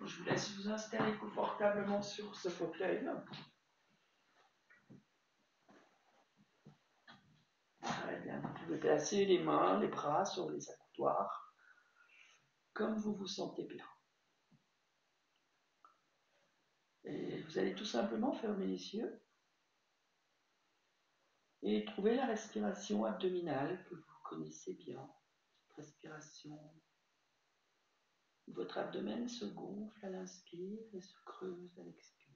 Je vous laisse vous installer confortablement sur ce fauteuil. Très bien. Vous pouvez placer les mains, les bras sur les accoudoirs, comme vous vous sentez bien. Et vous allez tout simplement fermer les yeux et trouver la respiration abdominale que vous connaissez bien. Cette respiration, votre abdomen se gonfle à l'inspire et se creuse à l'expire.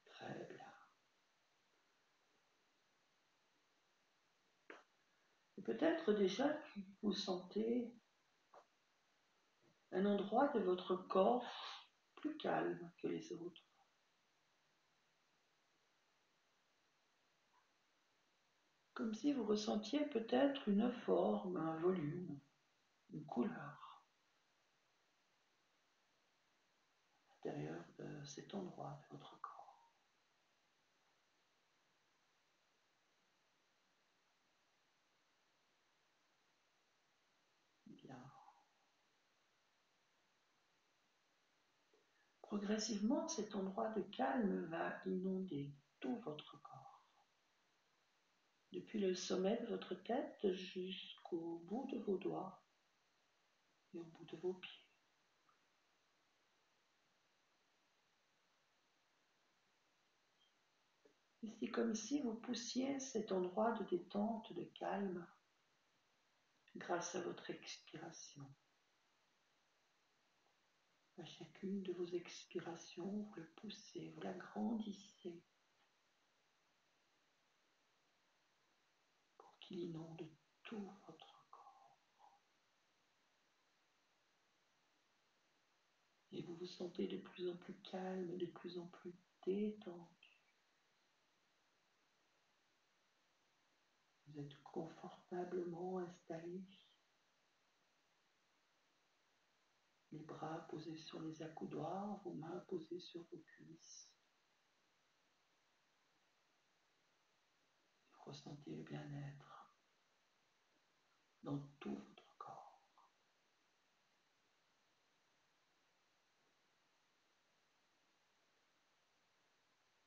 Très bien. Et peut-être déjà que vous sentez un endroit de votre corps plus calme que les autres. Comme si vous ressentiez peut-être une forme, un volume, une couleur à l'intérieur de cet endroit de votre corps. Bien. Progressivement, cet endroit de calme va inonder tout votre corps. Depuis le sommet de votre tête jusqu'au bout de vos doigts et au bout de vos pieds. Et c'est comme si vous poussiez cet endroit de détente, de calme, grâce à votre expiration. À chacune de vos expirations, vous le poussez, vous l'agrandissez pour qu'il inonde tout votre corps. Et vous vous sentez de plus en plus calme, de plus en plus détendu. Vous êtes confortablement installé, les bras posés sur les accoudoirs, vos mains posées sur vos cuisses. Vous ressentez le bien-être dans tout votre corps.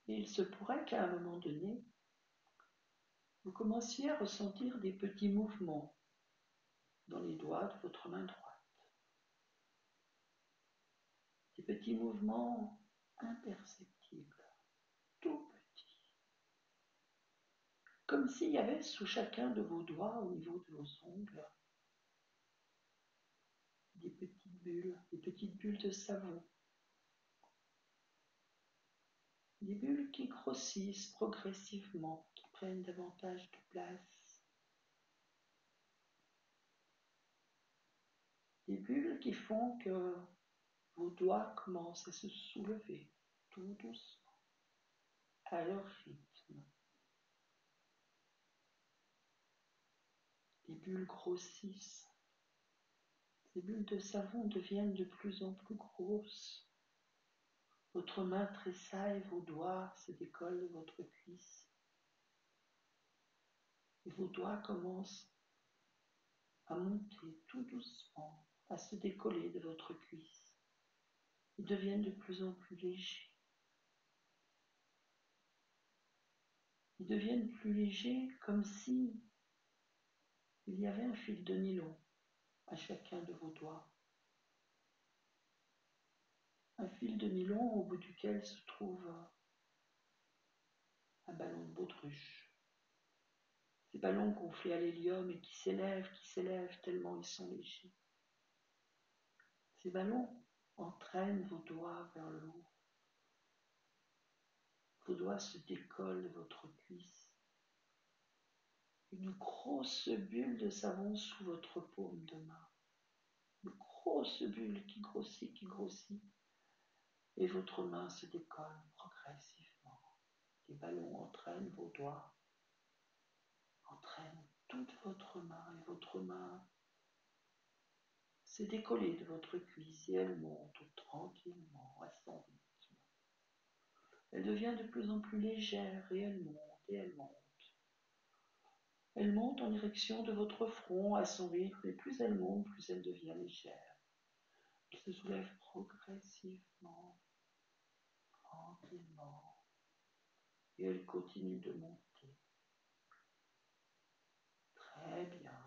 Et il se pourrait qu'à un moment donné, vous commenciez à ressentir des petits mouvements dans les doigts de votre main droite. Des petits mouvements imperceptibles, tout petits. Comme s'il y avait sous chacun de vos doigts, au niveau de vos ongles, des petites bulles de savon. Des bulles qui grossissent progressivement, qui prennent davantage de place. Des bulles qui font que vos doigts commencent à se soulever tout doucement, à leur rythme. Les bulles grossissent. Ces bulles de savon deviennent de plus en plus grosses. Votre main tressaille, vos doigts se décollent de votre cuisse. Et vos doigts commencent à monter tout doucement, à se décoller de votre cuisse. Ils deviennent de plus en plus légers. Ils deviennent plus légers comme si il y avait un fil de nylon à chacun de vos doigts. Un fil de nylon au bout duquel se trouve un ballon de baudruche. Ces ballons gonflés à l'hélium et qui s'élèvent tellement ils sont légers. Ces ballons entraînent vos doigts vers le haut. Vos doigts se décollent de votre cuisse. Une grosse bulle de savon sous votre paume de main. Une grosse bulle qui grossit. Et votre main se décolle progressivement. Les ballons entraînent vos doigts, entraînent toute votre main et votre main s'est décollée de votre cuisse et elle monte tranquillement à son rythme. Elle devient de plus en plus légère et elle monte et elle monte. Elle monte en direction de votre front à son rythme et plus elle monte, plus elle devient légère. Elle se soulève progressivement, tranquillement et elle continue de monter. Très bien.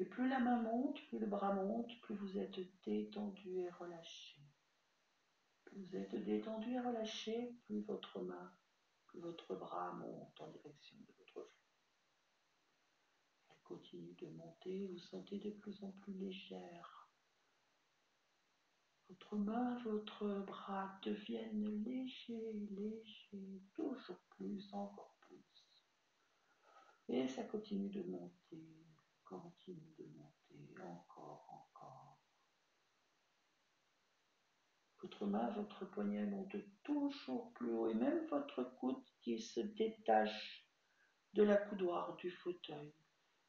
Et plus la main monte, plus le bras monte, plus vous êtes détendu et relâché. Plus vous êtes détendu et relâché, plus votre main, plus votre bras monte en direction de votre front. Elle continue de monter, vous sentez de plus en plus légère. Votre main, votre bras deviennent légers, légers, toujours plus, encore plus. Et ça continue de monter, continue de monter, encore, encore. Votre main, votre poignet monte toujours plus haut et même votre coude qui se détache de la coudoir du fauteuil.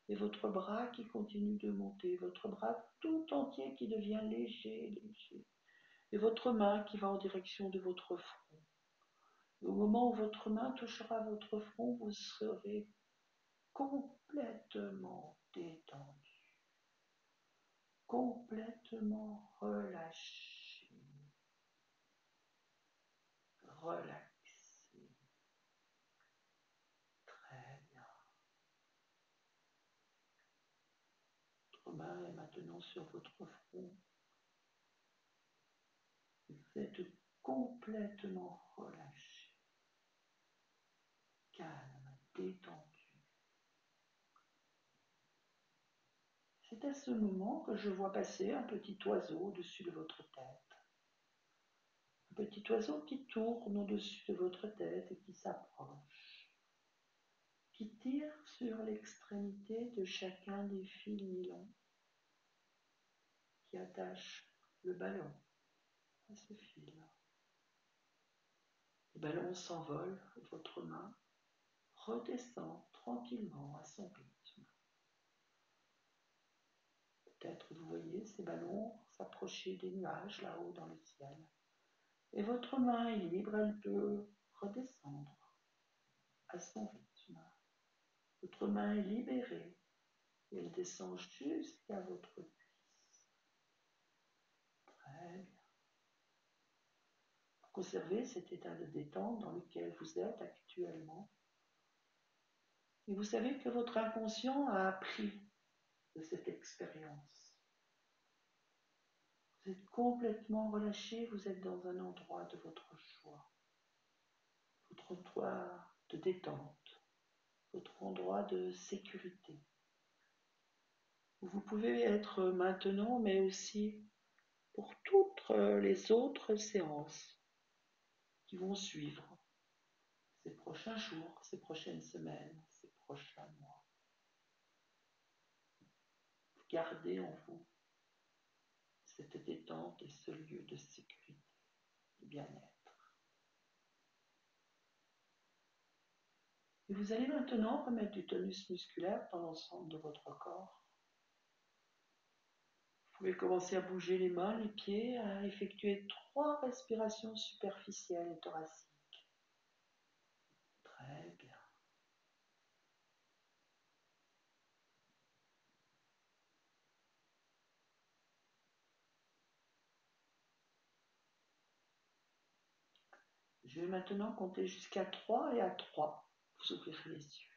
Et votre bras qui continue de monter, votre bras tout entier qui devient léger, léger. Et votre main qui va en direction de votre front. Et au moment où votre main touchera votre front, vous serez complètement détendu, complètement relâché, relaxé. Très bien. Votre main est maintenant sur votre front. Vous êtes complètement relâché, calme, détendu. C'est à ce moment que je vois passer un petit oiseau au-dessus de votre tête. Un petit oiseau qui tourne au-dessus de votre tête et qui s'approche, qui tire sur l'extrémité de chacun des fils nylon qui attachent le ballon à ce fil. Le ballon s'envole et votre main redescend tranquillement à son rythme. Peut-être vous voyez ces ballons s'approcher des nuages là-haut dans le ciel. Et votre main est libre, elle peut redescendre à son rythme. Votre main est libérée et elle descend jusqu'à votre cuisse. Très bien. Conservez cet état de détente dans lequel vous êtes actuellement. Et vous savez que votre inconscient a appris de cette expérience. Vous êtes complètement relâché, vous êtes dans un endroit de votre choix. Votre endroit de détente, votre endroit de sécurité. Où vous pouvez être maintenant, mais aussi pour toutes les autres séances qui vont suivre ces prochains jours, ces prochaines semaines, ces prochains mois. Gardez en vous cette détente et ce lieu de sécurité, de bien-être. Et vous allez maintenant remettre du tonus musculaire dans l'ensemble de votre corps. Vous pouvez commencer à bouger les mains, les pieds, à effectuer 3 respirations superficielles et thoraciques. Très bien. Je vais maintenant compter jusqu'à 3 et à 3, vous ouvrirez les yeux.